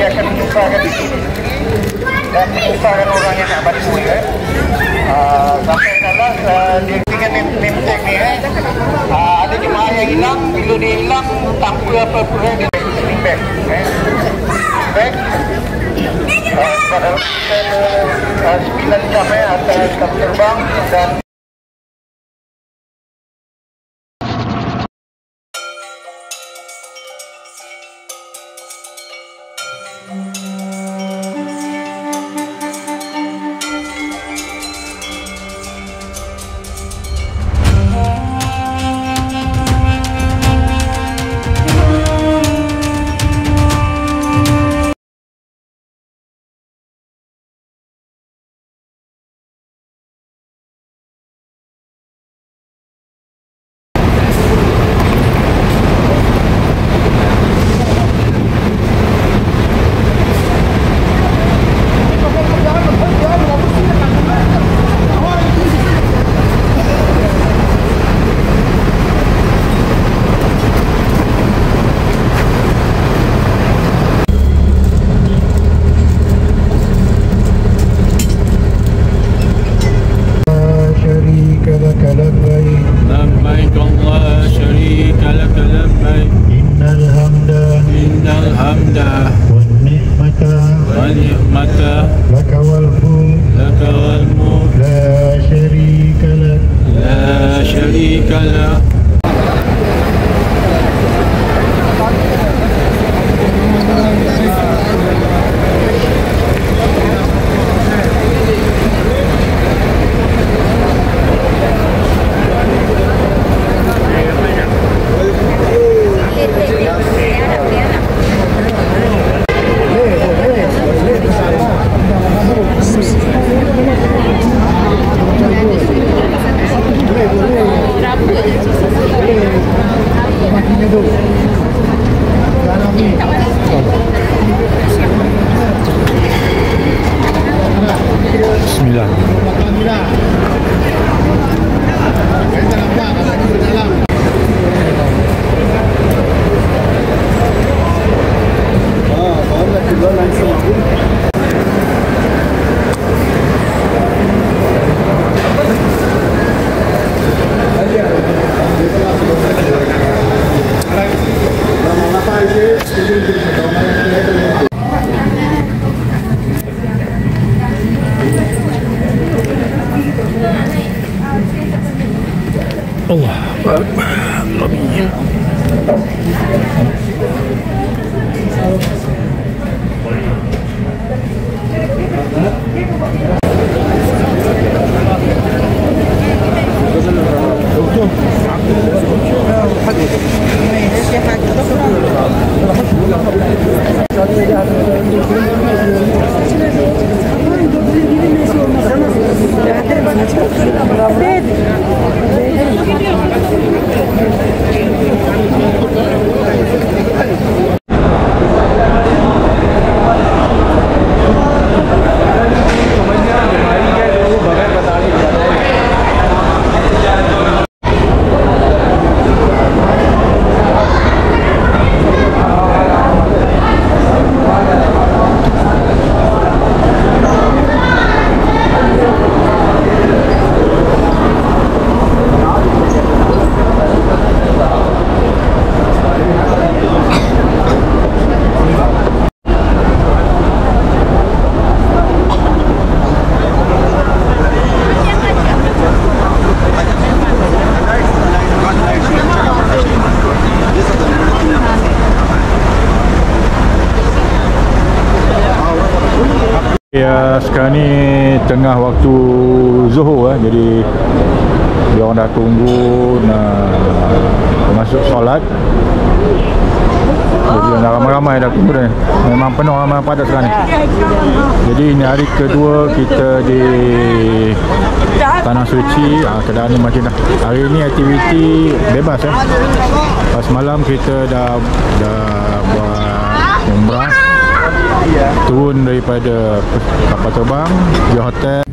dia akan menyusahkan di sini dan menyusahkan orang yang nak bantu ya. Sampai kalah dia dengan name tag ni ada jemaah yang hilang, bila dia hilang tanpa apa-apa dia sling bag bag pada 9 jam atas jam terbang dan Ya, sekarang ni tengah waktu Zuhur jadi dia orang dah tunggu nak masuk solat. Jadi dah ramai-ramai dah tunggu dah. Memang penuh ramai padat sekarang ni. Jadi ini hari kedua kita di Tanah Suci. Keadaan ni macam dah. Hari ni aktiviti bebas Pas malam kita dah buat umrah. Turun daripada kapal terbang di hotel.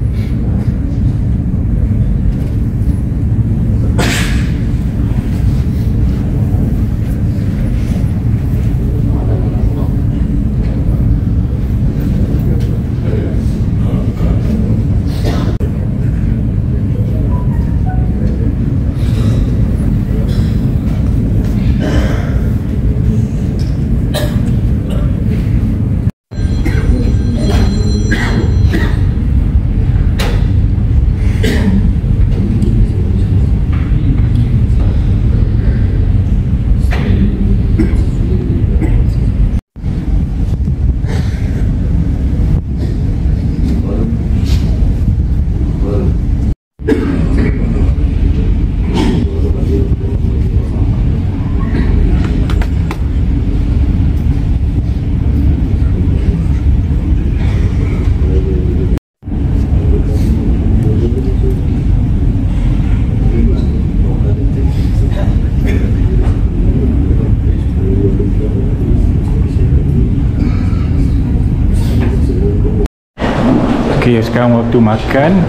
Okey, sekarang waktu makan.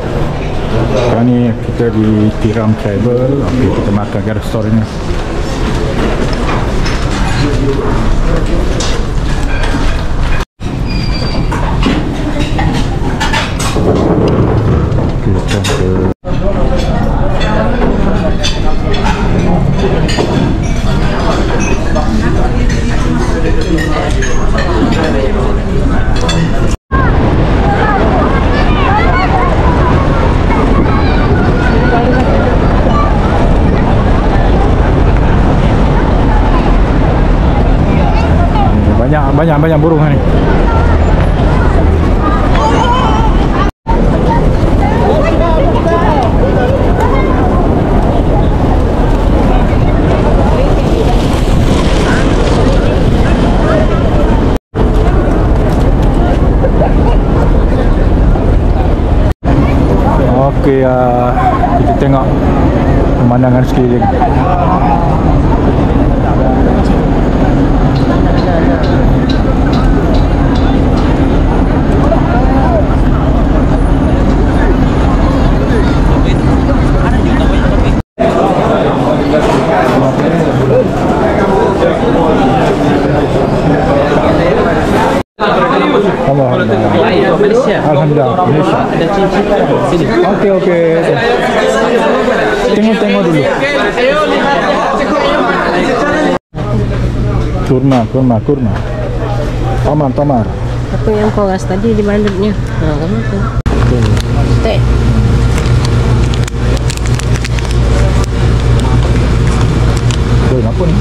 Sekarang ni kita di Tiram Travel. Okey, kita makan kat restoran ni. Kita ke banyak burung ni. Okey, kita tengok pemandangan sekeliling. Alhamdulillah, Malaysia. Okey. Tengok dulu. Kurma. Tamar. Apa yang kau rasa tadi di balutnya? Kamu tu. Tek. Apa ni?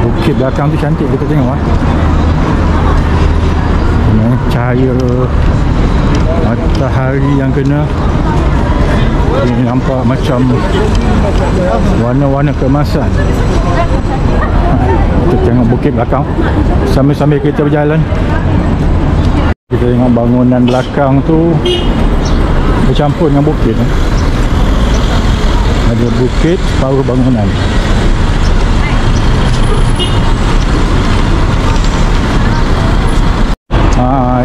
Bukit belakang tu cantik, kita tengok cahaya matahari yang kena. Ini nampak macam warna-warna keemasan. Kita tengok bukit belakang sambil kita berjalan. Kita tengok bangunan belakang tu bercampur dengan bukit. Ada bukit, separuh bangunan.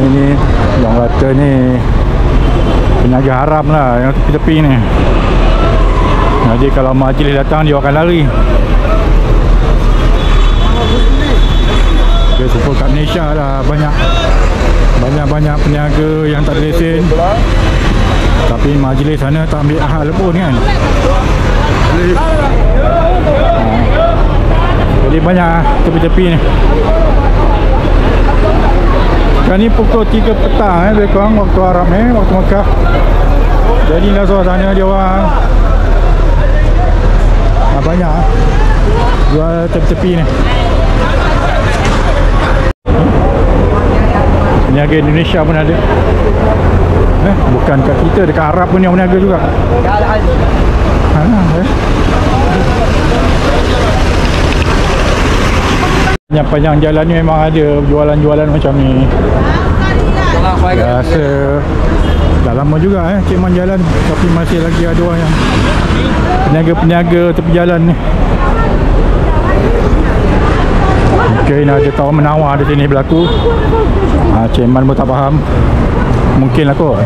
Ini yang kata ni peniaga haram lah yang tepi-tepi ni. Jadi kalau majlis datang dia akan lari. Dia supaya kat Malaysia lah banyak peniaga yang tak ada lesen. Tapi majlis sana tak ambil ahal pun kan. Jadi banyak tepi-tepi ni. Sekarang ni pukul 3 petang lebih kurang waktu Arab waktu Mekah. Jadi dah suasana dia orang banyak jual tepi-tepi ni. Peniaga Indonesia pun ada. Bukan kat kita, dekat Arab pun yang peniaga juga. Panjang jalan ni memang ada jualan-jualan macam ni. Biasa dah lama juga Cik Man jalan, tapi masih lagi ada orang yang peniaga-peniaga tepi jalan ni. Mungkin ada tawar menawar di sini berlaku. Cik Man pun tak faham. Mungkin lah kot.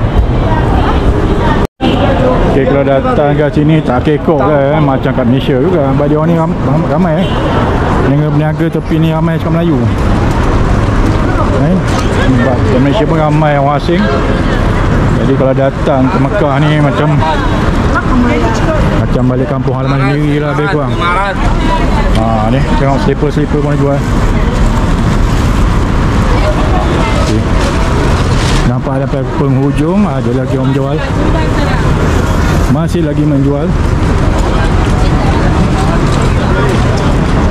Okay, kalau datang kat sini tak kekok lah macam kat Malaysia juga. Sebab dia orang ni ramai peniaga tepi ni ramai cakap Melayu. Sebab di Malaysia pun ramai orang asing. Jadi kalau datang ke Mekah ni macam balik kampung halaman sendiri lah lebih kurang. Ni tengok slipper pun jual. Okay. Nampak sampai penghujung ada lagi orang menjual. Masih lagi menjual.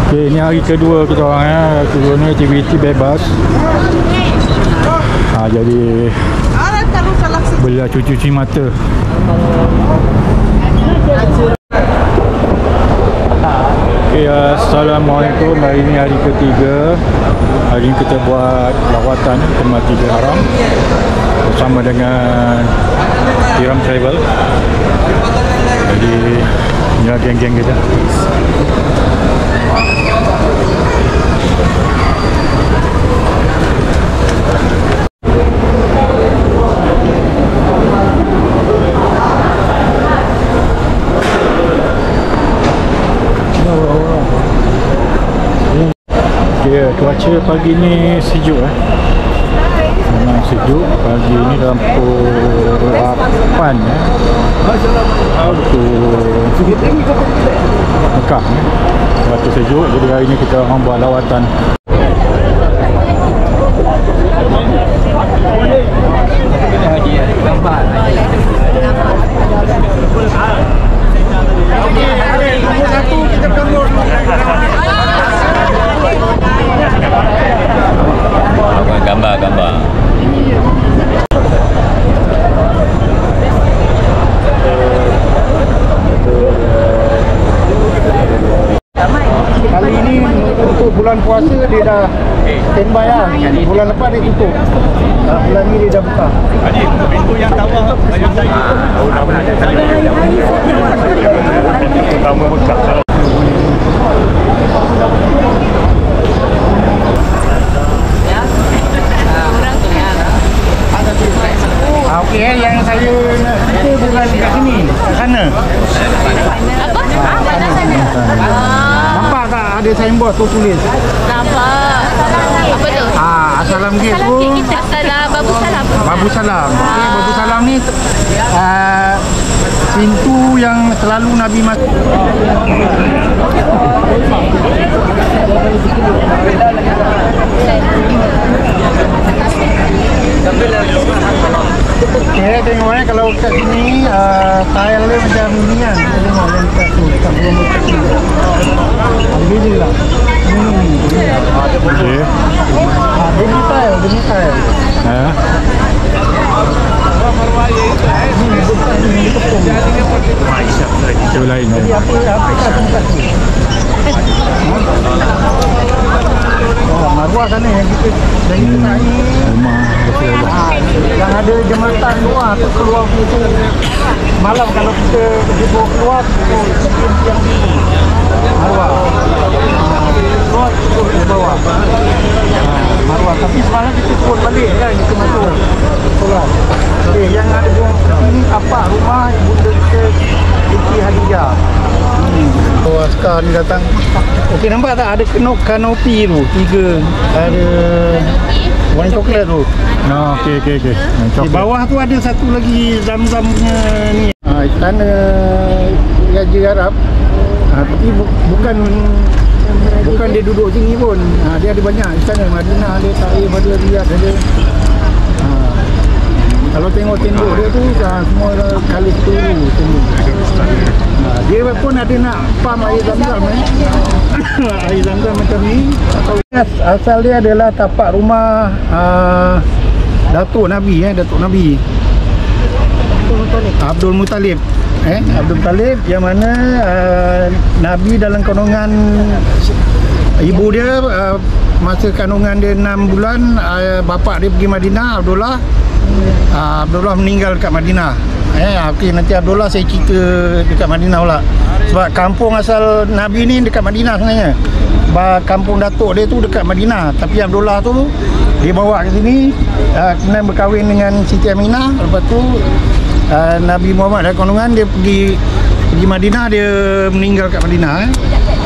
Okay, ni hari kedua kita orang Kedua ni aktiviti bebas. Jadi boleh cuci mata. Okay, Assalamualaikum. Hari ini hari ketiga. Hari ini kita buat lawatan ke Masjidil Haram bersama dengan Tiram Travel. Jadi inilah geng-geng kita. Cuaca pagi ni sejuk memang sejuk. Pagi ni dalam pukul 8 waktu Mekah waktu sejuk. Jadi hari ni kita orang buat lawatan. Gambar. Kali ini untuk bulan puasa dia dah standby lah. Bulan lepas dia tutup. Bulan ni dia dah buka. Pintu yang bawah pertama buka. Okey, yang saya nak itu bukan kat sini, kat sana. Nampak tak ada signboard tu tulis? Nampak. Apa tu? Assalam Gate tu. Assalam Babu Salam. Babu Salam. Okey, Babu Salam ni pintu yang selalu Nabi masuk. Okay, tengok kalau kat sini tile dia macam ni kan. Kita tengok yang kat tu, kat belum kecil. Alhamdulillah. Okey. Demi tile. Itu lain. Marwah sana yang kita nak ni. Rumah Yang ada jembatan luar tu keluar tu. Malam kalau kita dibawa keluar tu yang Marwah. Keluar tu di bawah. Marwah. Tapi semalam kita turun balik kan, kita masuk keluar. Okay, yang ada ini tapak rumah Bunda kita Siti Hadijah. Askar ni datang. Okey, nampak tak ada kanopi tu? 3. Ada warna coklat tu. okey. Di bawah tu ada satu lagi Zam-Zam punya ni. Istana Raja Arab. Tapi bukan dia duduk sini pun. Dia ada banyak istana. Madinah ada, Taif ada, Riyadh ada. Kalau tengok tembok dia tu semua kali seturu tembok. Dia pun ada nak pam air Zam-Zam air Zam-Zam macam ni. Asal dia adalah tapak rumah Datuk Nabi Abdul Muttalib. Abdul Muttalib yang mana Nabi dalam kandungan ibu dia masa kandungan dia 6 bulan bapa dia pergi Madinah, Abdullah meninggal kat Madinah. Okey, nanti Abdullah saya cerita dekat Madinah pula. Sebab kampung asal Nabi ni dekat Madinah sebenarnya. Kampung datuk dia tu dekat Madinah, tapi Abdullah tu dia bawa ke sini, kemudian berkahwin dengan Siti Aminah. Lepas tu Nabi Muhammad dari kandungan dia pergi Madinah, dia meninggal kat Madinah.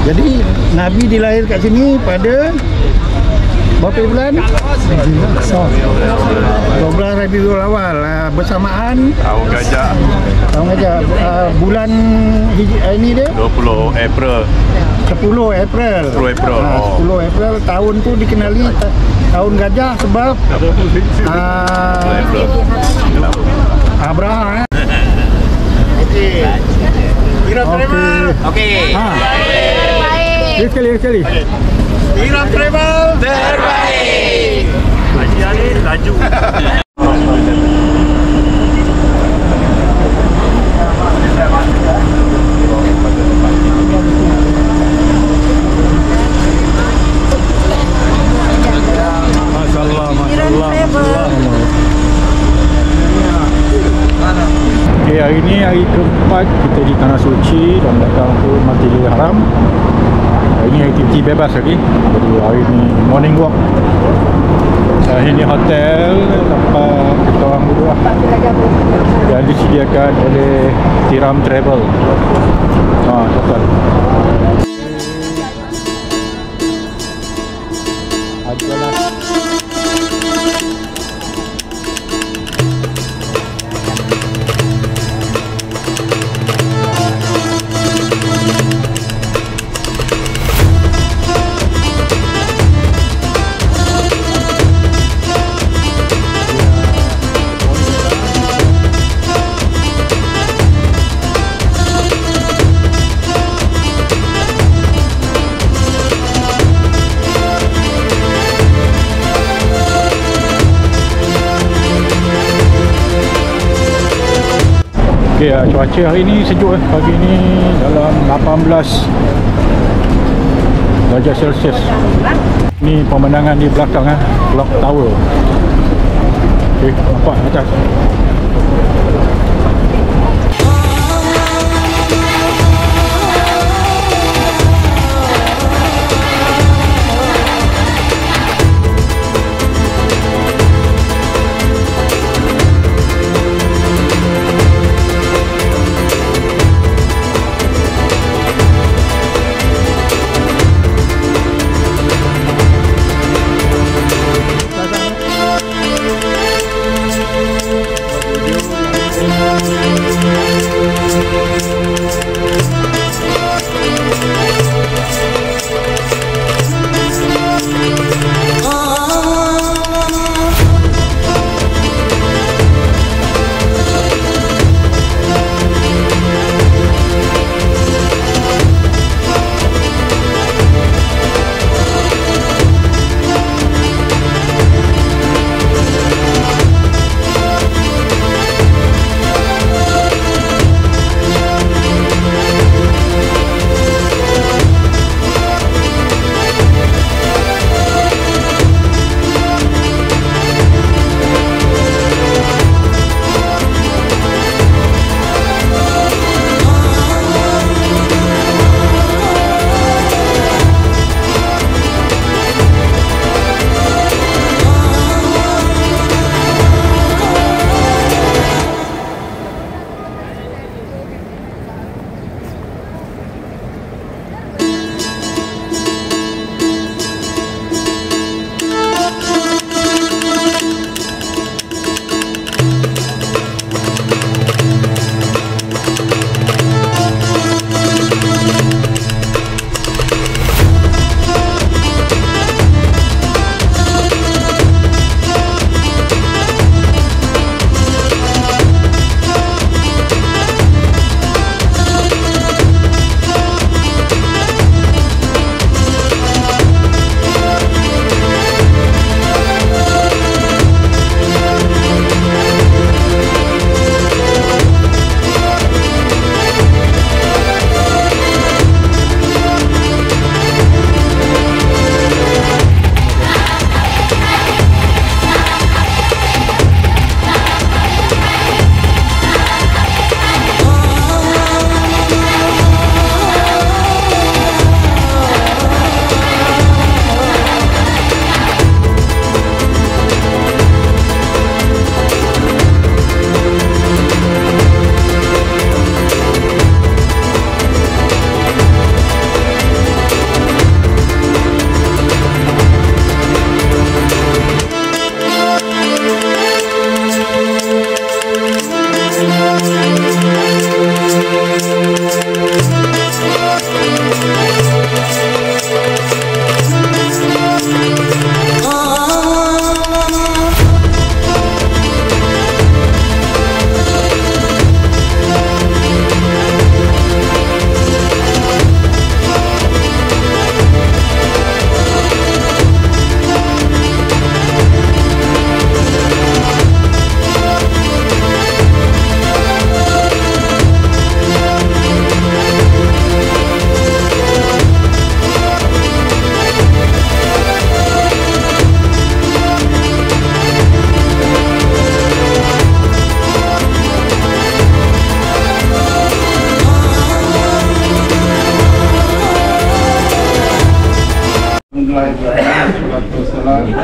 Jadi Nabi dilahir kat sini pada berapa bulan? 12 Rabiul Awal, bersamaan Tahun Gajah. Bulan ini dia 20 April. 10 April. 10 April. 10 April tahun tu dikenali tahun gajah sebab Abraha. Okey. Okey. Sekali. Tiram Travel Terbaik. Haji Ali laju. tempat kita di Tanah Suci dan belakang tu Masjidil Haram. Ini aktiviti bebas lagi. Jadi hari ni morning walk. Ini hotel tempat kita orang duduk yang disediakan oleh Tiram Travel. Hotel. Adalah okay, cuaca hari ni sejuk pagi ni dalam 18 darjah Celsius. Ni pemandangan di belakang Clock Tower. Okay, nampak atas.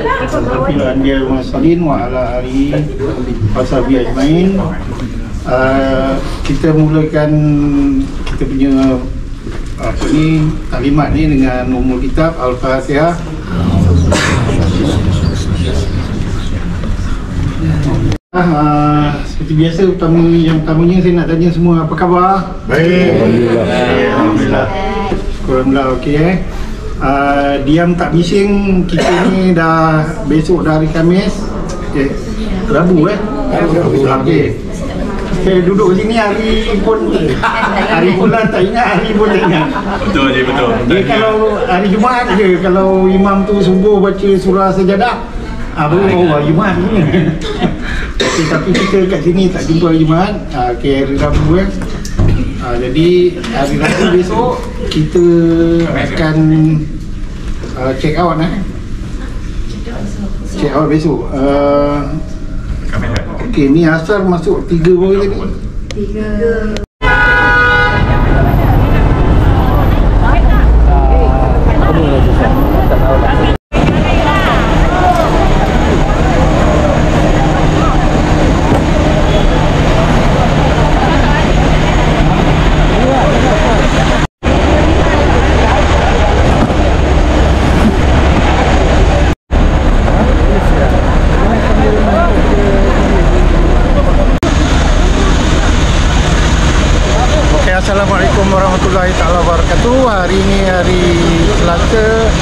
Alhamdulillah dia masalin wa ala hari wasabi ajmain. Kita mulakan kita punya taklimat ni dengan umul kitab Al-Fatihah. Seperti biasa, pertamanya saya nak tanya semua apa khabar? Baik. Alhamdulillah. Alhamdulillah, okey. Diam tak bising, kita ni dah besok dah hari Khamis. Okey. Rabu okey. Okay, duduk sini hari pun tak ingat, hari pun tak ingat. Betul je, betul. Dia kalau hari Jumaat je, kalau imam tu subuh baca surah sajadah, baru hari Jumaat ni. Okay, tapi kita kat sini tak jumpa hari Jumaat. Okay, hari Rabu jadi hari Rabu besok kita akan check out check out besok. Okey, ni asar masuk 3 baru tadi. 3. Assalamualaikum warahmatullahi taala wabarakatuh. Hari ini hari Selasa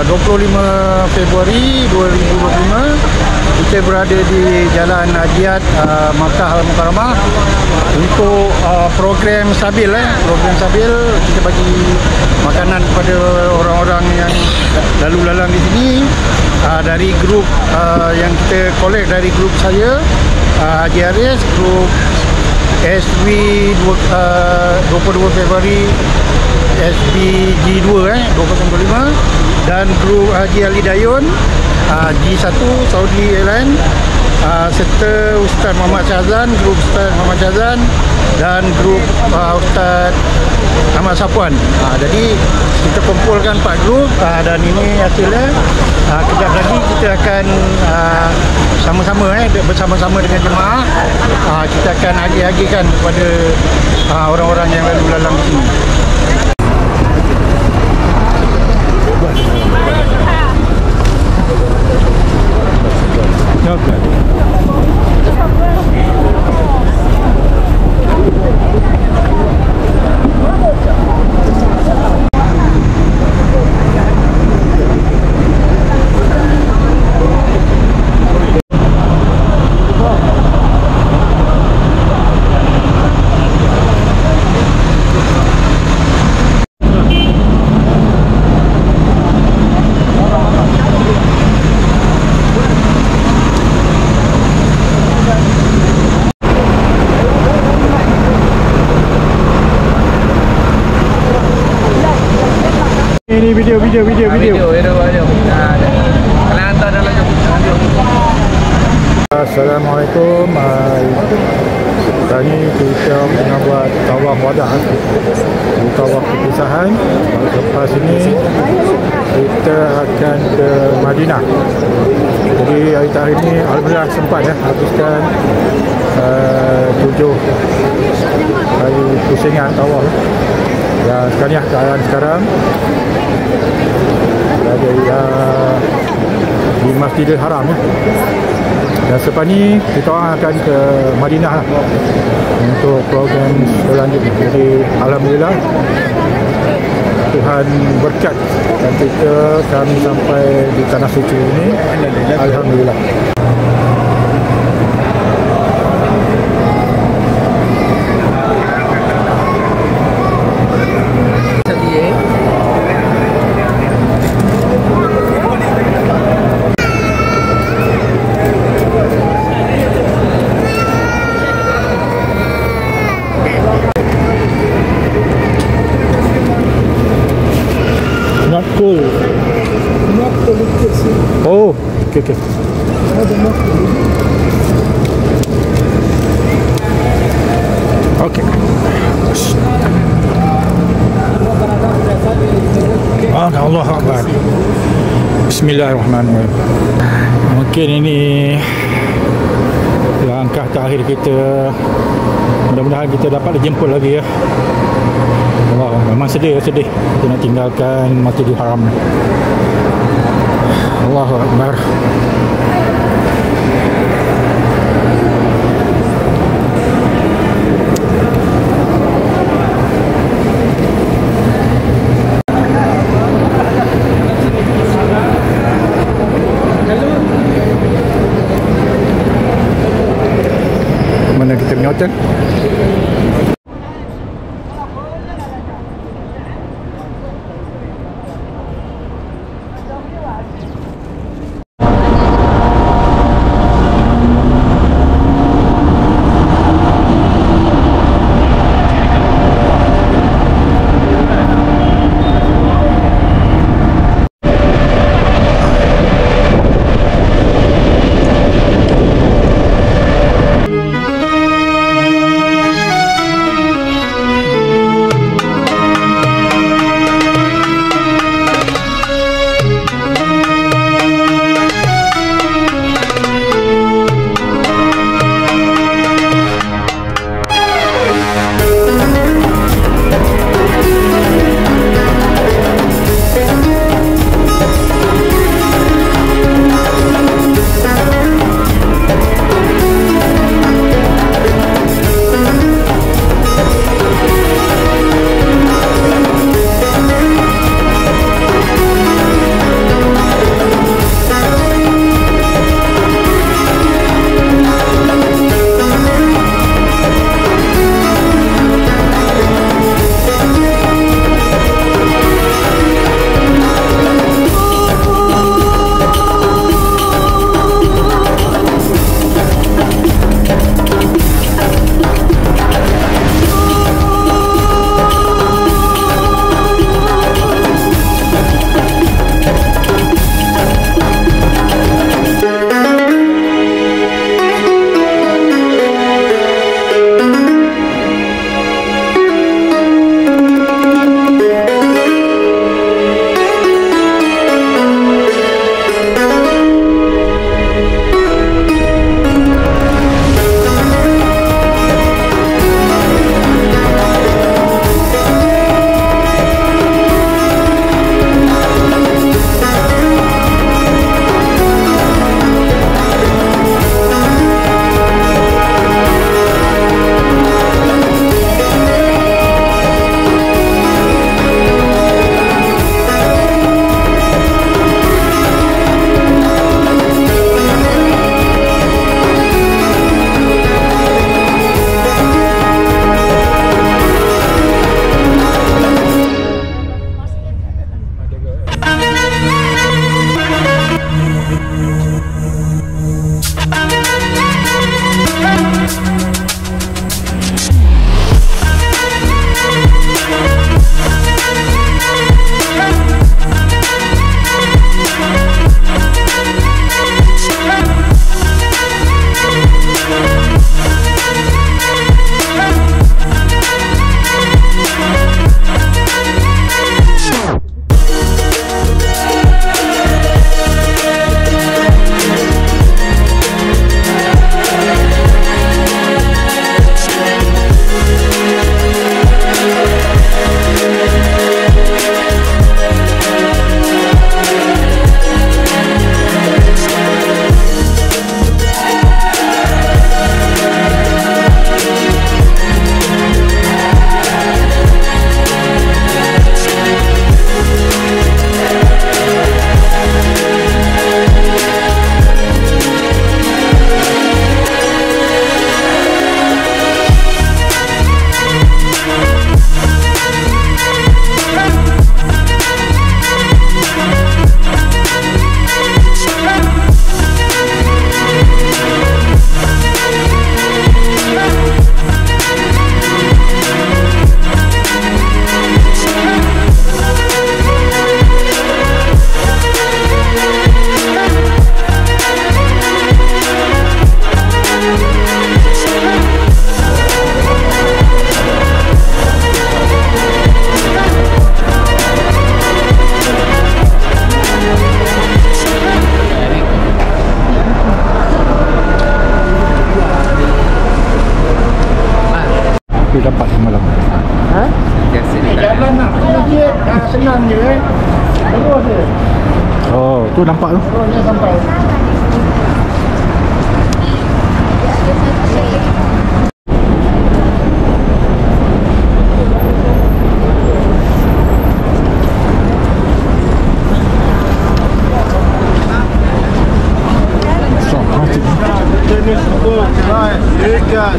25 Februari 2025. Kita berada di Jalan Hajiat Makkah Al-Mukarramah untuk program Sabil. Program Sabil, kita bagi makanan kepada orang-orang yang lalu lalang di sini dari grup yang kita collect dari grup saya, Haji Haris, grup SB 22 Februari SBG2 2025, dan grup Haji Ali Dayun G1 Saudi Airline, serta Ustaz Muhammad Syazan, grup Ustaz Muhammad Syazan, dan grup Ustaz Ahmad Sapuan. Jadi kita kumpulkan 4 grup dan ini hasilnya. Kejap lagi kita akan sama-sama bersama-sama dengan jemaah kita akan hagi-hagikan kepada orang-orang yang lalu lalang di sini. Ini video. Assalamualaikum. Hari ini kita nak buat tawaf wadah, tawaf perpisahan. Lepas ini kita akan ke Madinah. Jadi hari tahun ini alhamdulillah sempat habiskan 7 hari pusingan tawaf. Dan sekarang keadaan sekarang berada di Masjidil Haram. Dan selepas ni kita orang akan ke Madinah untuk program selanjutnya. Jadi alhamdulillah Tuhan berkat dan kami sampai di tanah suci ini. Alhamdulillah. Oh, okay. Okay. Allah Akbar. Bismillahirrahmanirrahim. Mungkin ini langkah terakhir kita. Mudah-mudahan kita dapat dijemput lagi ya. Allah, memang sedih kita nak tinggalkan Masjidil Haram. Allahu Akbar. Mana kita punya hotel? belakang je terus je. Oh, tu nampak tu. Terusnya sampai. Tenis untuk right, dekat.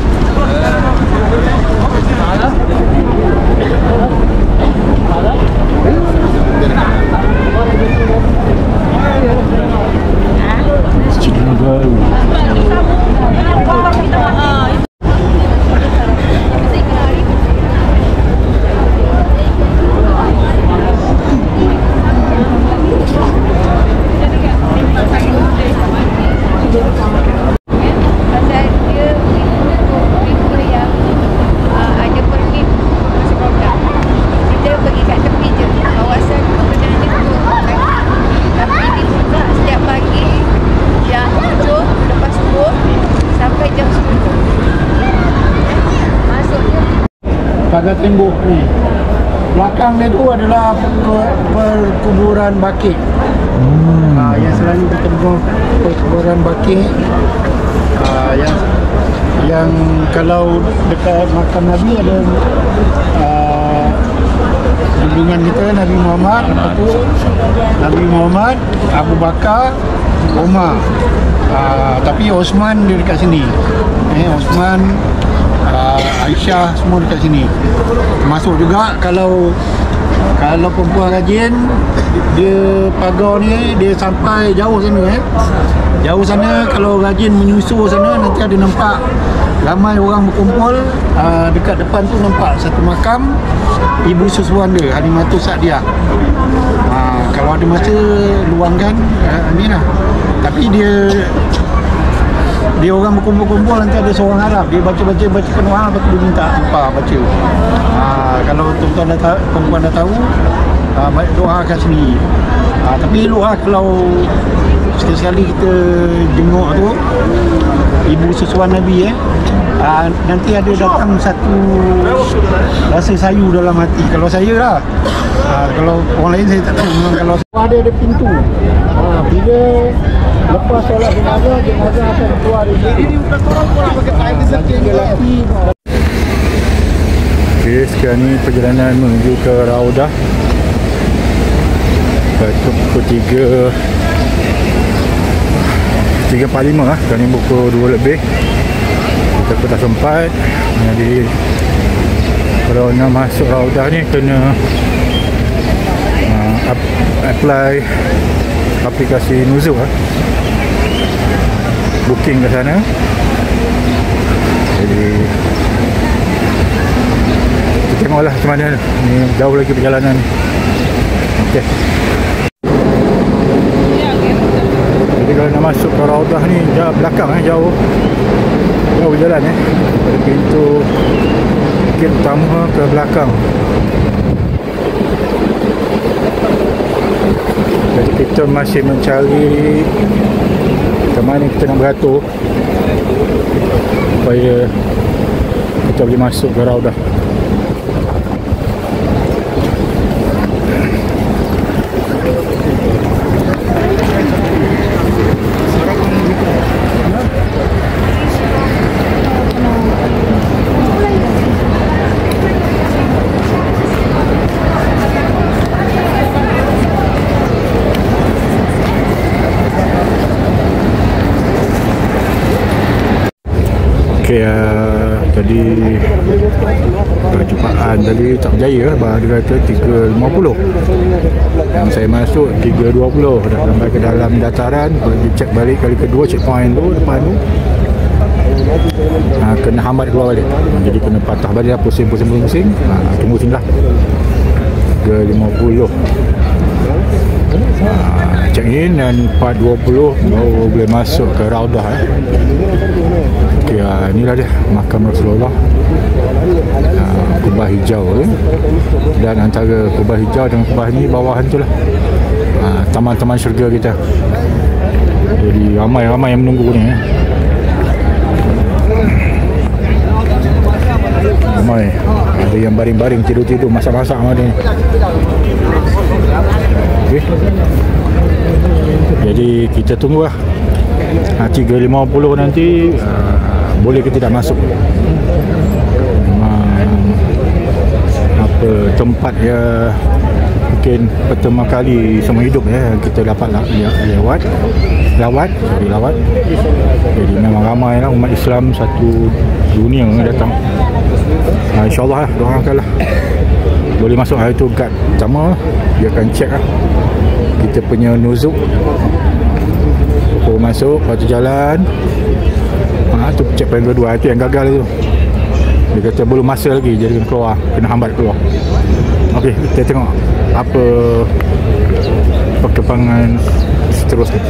Pagar tembok ni. Belakang dia tu adalah perkuburan Baqi'. Yang selalu kita buat perkuburan Baqi'. Yang kalau dekat makam Nabi ada junjungan kita Nabi Muhammad, lepas tu Nabi Muhammad, Abu Bakar, Umar. Tapi Osman dia dekat sini. Osman, Aisyah semua dekat sini. Masuk juga kalau perempuan rajin, dia pagar ni dia sampai jauh sana. Jauh sana, kalau rajin menyusul sana nanti ada nampak ramai orang berkumpul. Dekat depan tu nampak satu makam Ibu Susuan dia, Halimatus Sa'diyah. Kalau ada masa luangkan ni lah. Tapi dia orang berkumpul-kumpul, nanti ada seorang Arab, dia baca-baca Quran, lepas tu dia minta tumpah baca. Kalau tuan-tuan perempuan dah tahu, baik doa kat sini. Tapi elok lah kalau sekali-sekali kita jenguk tu Ibu Susuan Nabi nanti ada datang satu rasa sayu dalam hati. Kalau saya lah, kalau orang lain saya tak tahu. Memang kalau ada pintu, bila lepas solat jenazah akan keluar dari sini. Ini bukan orang korang pakai kain di setting lelaki. Okay, sekarang ni perjalanan menuju ke Raudah. Pukul 3.45 lah. Sekarang ni pukul 2 lebih. Kita pun tak sempat. Jadi kalau nak masuk Raudah ni kena apply aplikasi Nuzul lah. Booking ke sana. Jadi kita tengoklah macam mana ni, jauh lagi perjalanan ni. Okey. Jadi kalau nak masuk ke Raudah ni belakang jauh jalan dari pintu gate utama ke belakang. Jadi kita masih mencari ke mana kita nak beratur supaya kita boleh masuk ke Raudah. Okay, tadi perjumpaan tadi tak berjaya. Dia kata 3.50. Yang saya masuk 3.20. Dah sampai ke dalam dataran. Pergi cek balik kali kedua, checkpoint tu depan tu kena hambat keluar balik. Jadi kena patah balik lah, pusing-pusing. Tunggu sini lah 3.50. Check in dan 4.20 baru boleh masuk ke Raudah. Okay, inilah dia makam Rasulullah. Kubah hijau dan antara kubah hijau dan kubah ni bawahan tu lah taman-taman syurga kita. Jadi ramai-ramai yang menunggu ni. Ramai Ada yang baring-baring tidur-tidur masak-masak mana ni. Okay. Jadi kita tunggulah 3.50 nanti boleh ke tidak masuk. Memang apa tempat ya mungkin pertama kali seumur hidup kita dapat lawat. Jadi memang ramai lah umat Islam satu dunia yang datang. InsyaAllah lah, doakanlah boleh masuk hari tu. Guard pertama dia akan check lah kita punya nuzuk, masuk, lepas tu jalan. Tu checkpoint kedua, itu yang gagal tu. Dia kata belum masa lagi, jadi keluar, kena hambat keluar. Okey, kita tengok apa perkembangan seterusnya.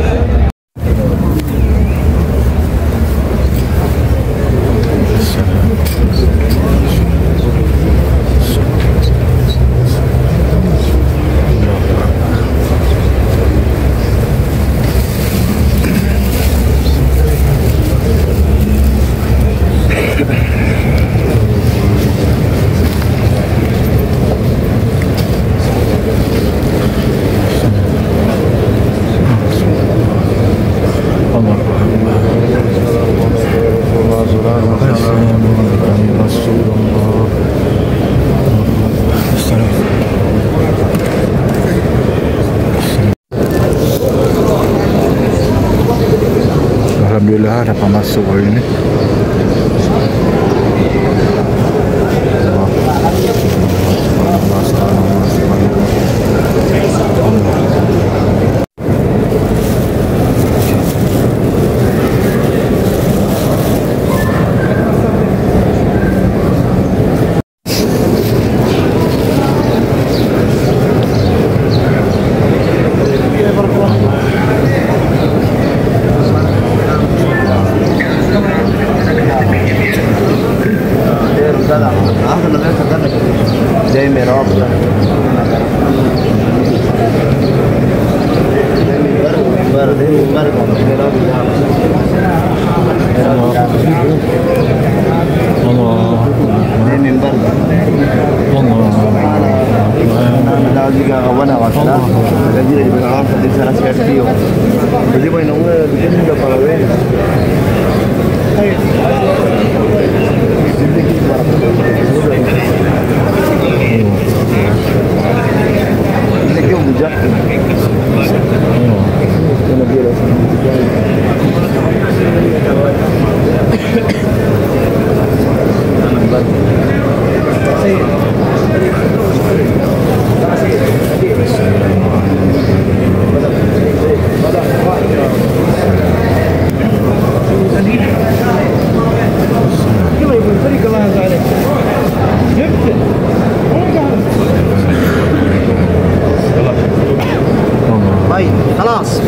Alhamdulillah dapat masuk hari ni.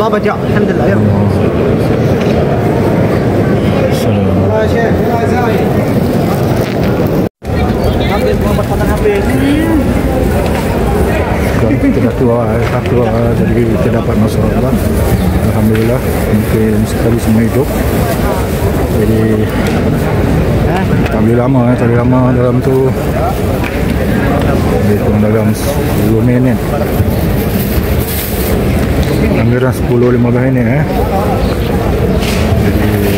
بابا جاء الحمد لله يلا kita dah keluar jadi kita dapat masuk Allah. Alhamdulillah, mungkin sekali semua hidup. Jadi tak boleh lama dalam tu. Dia kurang dalam 10 minit. Anggaran 10-15 minit Jadi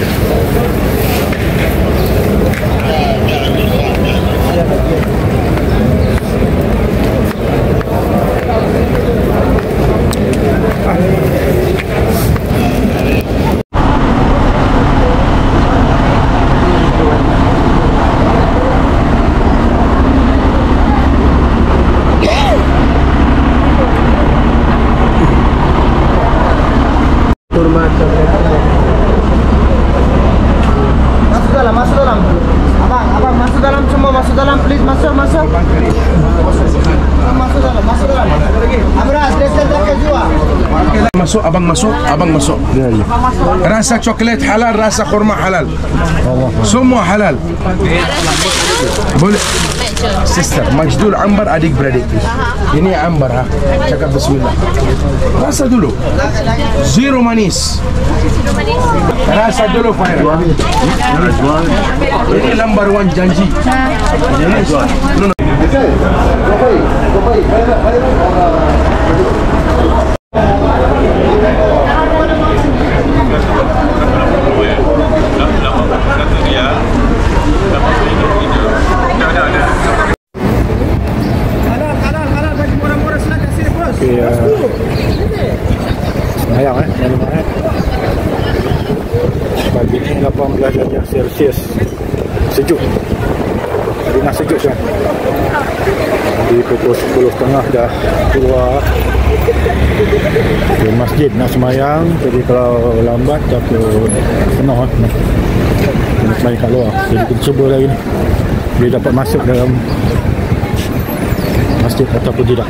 abang masuk. Rasa coklat halal, rasa kurma halal. Semua halal. Boleh. Sister, Majdul Ambar adik-beradik. Ini Ambar Cakap bismillah. Rasa dulu. Zero manis. Rasa dulu Faira. Ini number one janji. Semayang pagi ni 18 darjah Celsius, sejuk, ringan sejuk kan. Di pukul 10.30 dah keluar ke masjid nak semayang. Jadi kalau lambat takut penuh nak semayang kat luar. Jadi kita cuba lagi ni dia dapat masuk dalam masjid ataupun tidak.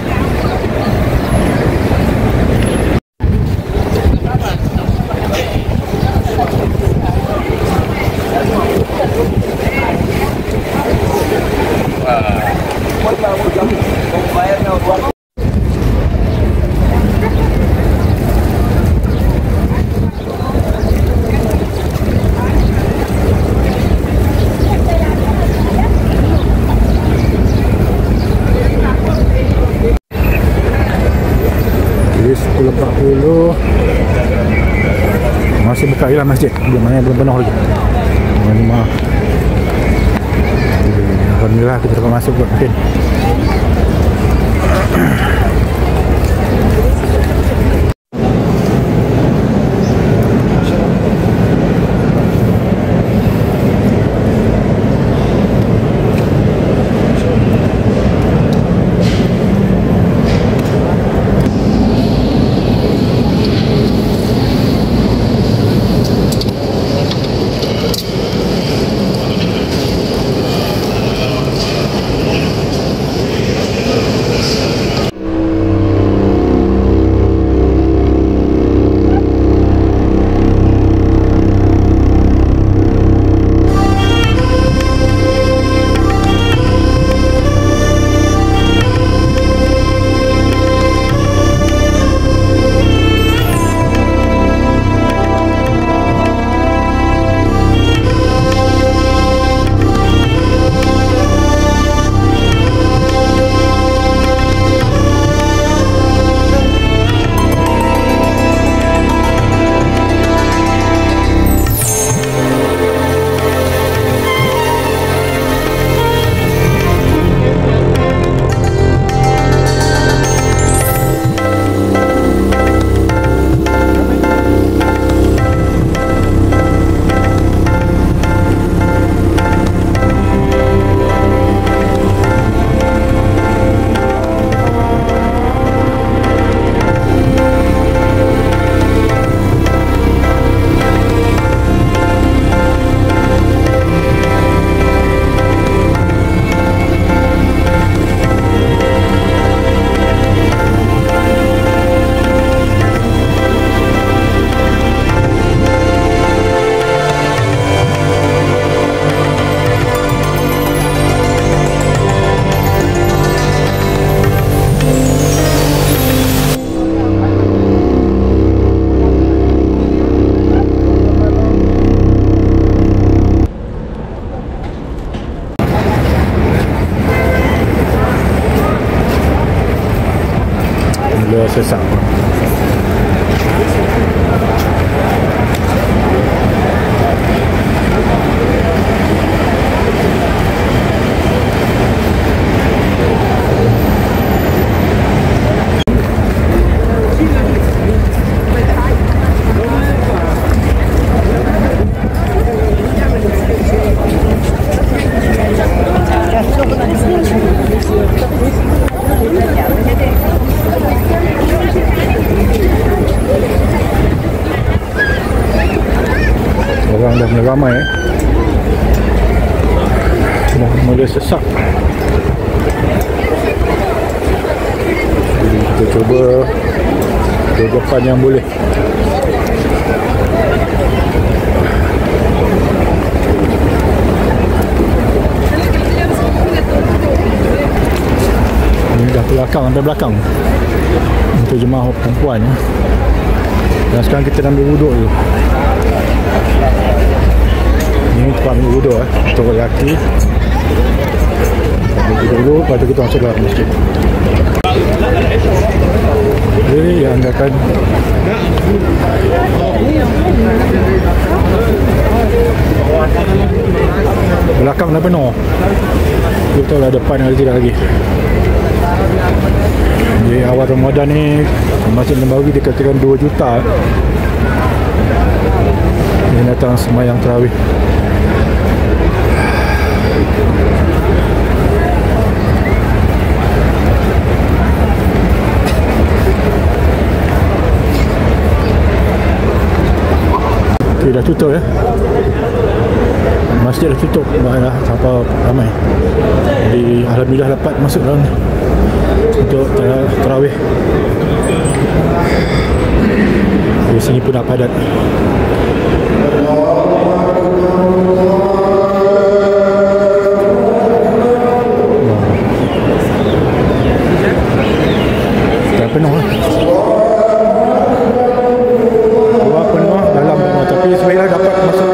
Jadi 10.40 masih buka je lah masjid, belum penuh lagi. Mohon maaf. Alhamdulillah kita dapat masuk buat mungkin. Sesak. Orang dah mulai ramai dah mulai sesak. Jadi kita cuba ke depan yang boleh. Ini dah belakang, sampai belakang untuk jemaah perempuan. Dan sekarang kita ambil wuduk dulu. Ini tempat ambil wuduk untuk lelaki. dulu, lepas tu kita masuk dalam masjid. Jadi yang akan belakang dah penuh. Kita tahu lah depan ada tidak lagi. Jadi awal Ramadan ni Masjid Nabawi dikatakan 2 juta yang datang sembahyang tarawih. Okay, dah tutup ya. Masjid dah tutup, dah sampai ramai. Jadi alhamdulillah dapat masuk dalam untuk tarawih. Di sini pun dah padat. Dah penuh lah. Luar penuh, dalam penuh. Tapi sebenarnya dapat masuk.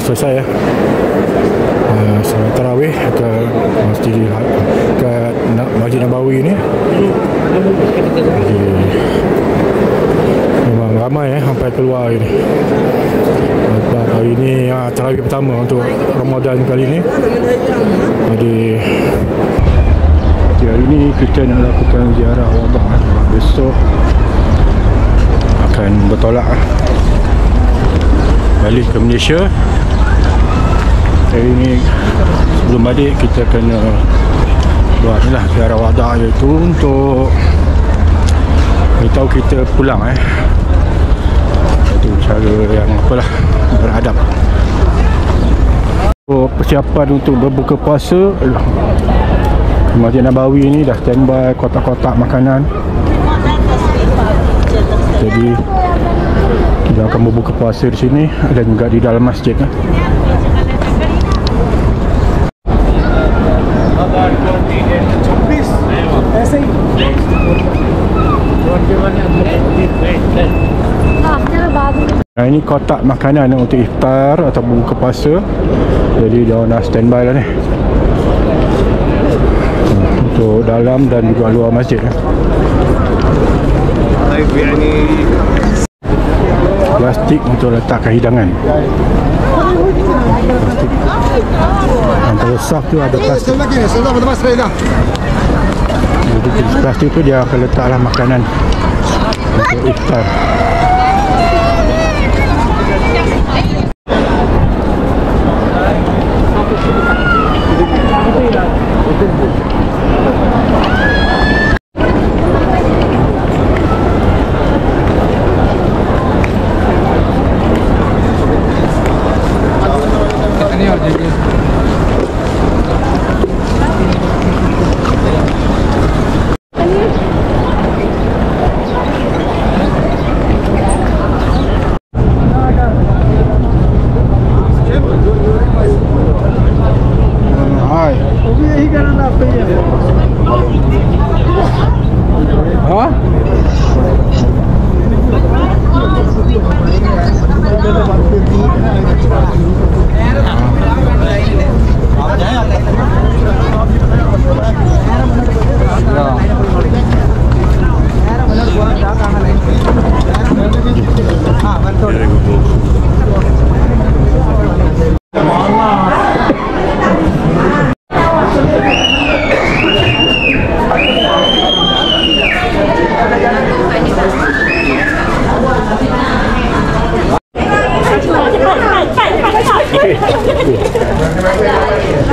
Selesai ya. Salat tarawih ke Masjid Nabawi ni. Jadi memang ramai sampai keluar ini. Sebab hari ni tarawih pertama untuk Ramadan kali ni. Jadi hari ni kita nak lakukan ziarah wadah. Besok akan bertolak balik ke Malaysia. Hari ni sebelum balik kita kena buat ni lah ziarah wadah, iaitu untuk beritahu kita pulang itu cara yang apalah beradab. Persiapan untuk berbuka puasa, Masjid Nabawi ni dah standby kotak-kotak makanan. Jadi kita akan berbuka puasa di sini dan juga di dalam masjid. Nah, ini kotak makanan untuk iftar atau buka puasa. Jadi dia dah standby lah ni untuk dalam dan juga luar masjid. Plastik untuk letakkan hidangan. Plastik. Antara saf tu ada plastik. Jadi plastik tu dia akan letaklah makanan untuk iftar.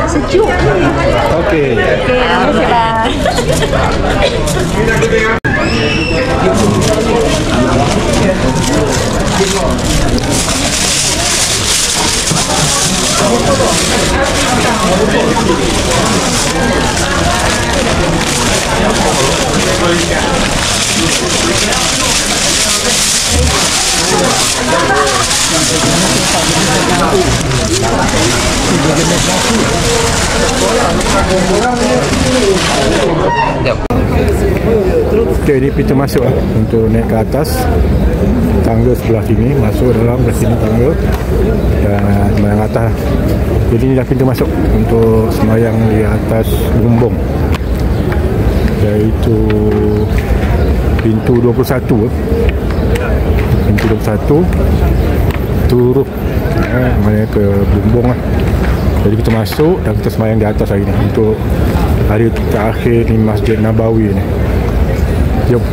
Sejuk. Okey. Okey, terima kasih. Okay, ini pintu masuk untuk naik ke atas. Tangga sebelah sini, masuk dalam ke sini tangga dan sembahyang atas. Jadi inilah pintu masuk untuk sembahyang di atas bumbung, iaitu pintu 21. Pintu 21 turun mana ke bumbung lah. Jadi kita masuk dan kita sembahyang di atas hari ni untuk hari terakhir di Masjid Nabawi ni. Jom.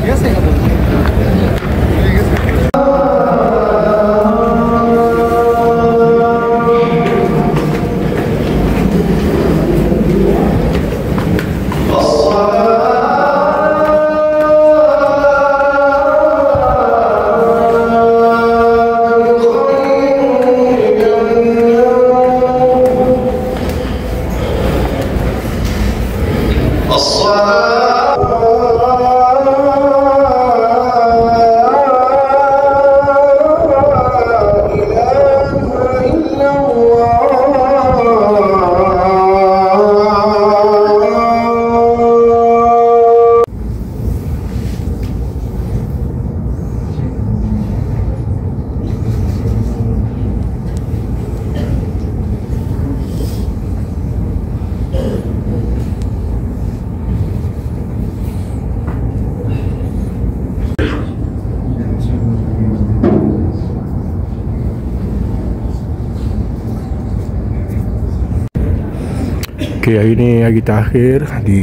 Okey, hari ni hari terakhir di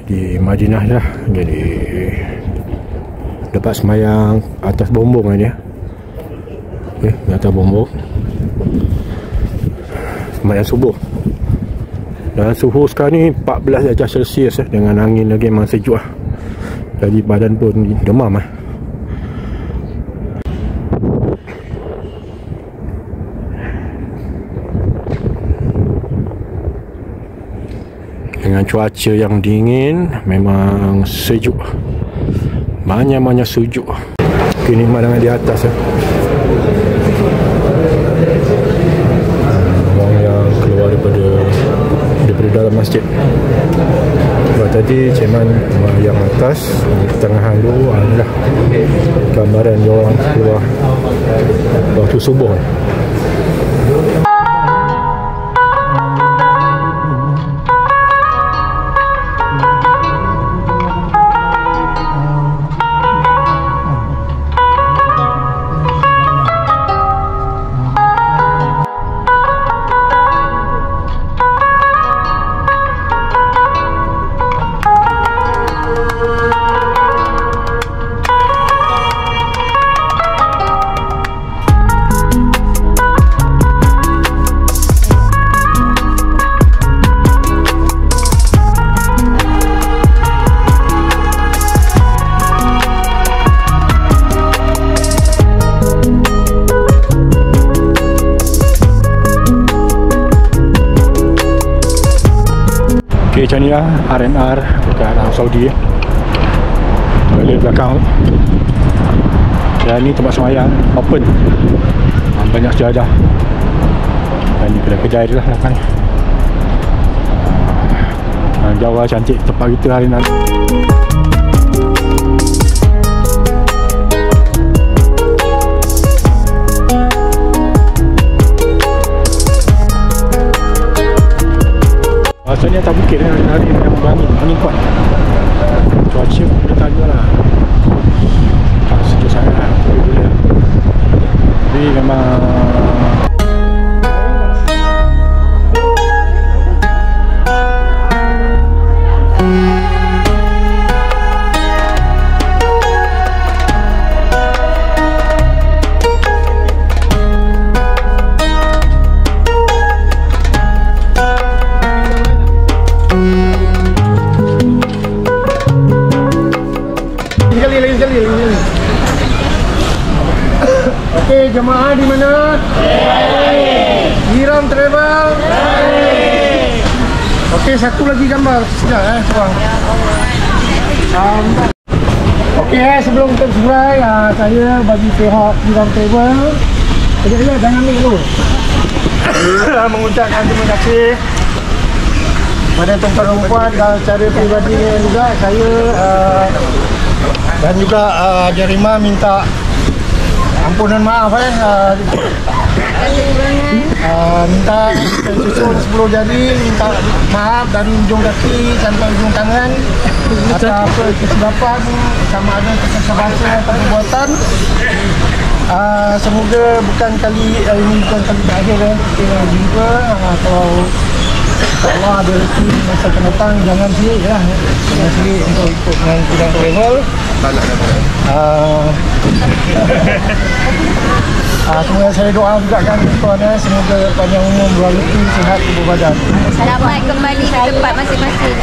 di Madinah lah. Jadi dapat semayang atas bumbung ni ya. Okey, di atas bumbung. Semayang subuh. Dan suhu sekarang ni 14 darjah Celsius dengan angin lagi memang sejuk lah. Jadi badan pun demam lah. Dengan cuaca yang dingin, memang sejuk. Banyak-banyak sejuk. Kini pemandangan di atas orang yang keluar daripada dalam masjid. Sebab tadi ceman yang atas tengah dulu adalah gambaran dia orang keluar waktu subuh. Okay, macam ni lah R&R dekat Arab Saudi toilet belakang tu. Dan ni tempat semayang open, banyak sejadah. Dan ni kedai-kedai je lah belakang ni. Jauh lah, cantik tempat kita hari ni. Asalnya atas bukit hari yang angin kuat. Cuaca pun boleh tanya lah, tak sejuk sangat, boleh. Tapi memang jamaah di mana? Hiram Travel. Okey, satu lagi gambar. Sekejap tuang. Okey, sebelum kita selesai, saya bagi pihak Hiram Travel. Sekejap, jangan ambil dulu. Mengucapkan terima kasih pada tuan-tuan dan puan dan secara peribadi juga saya dan juga Jerima minta ampunan maaf minta susun 10 jari, minta maaf dari ujung kaki sampai ujung tangan atas kesilapan sama ada kesalahan atau perbuatan. Semoga bukan kali ini bukan kali terakhir kita jumpa. Kalau Allah ada rezeki masa akan datang, jangan selit lah, jangan selit untuk ikut dengan Hiram Travel. Semoga saya doa juga kan tuan, semoga panjang umur, berrezeki, sihat, tubuh badan. Selamat kembali ke tempat masing-masing.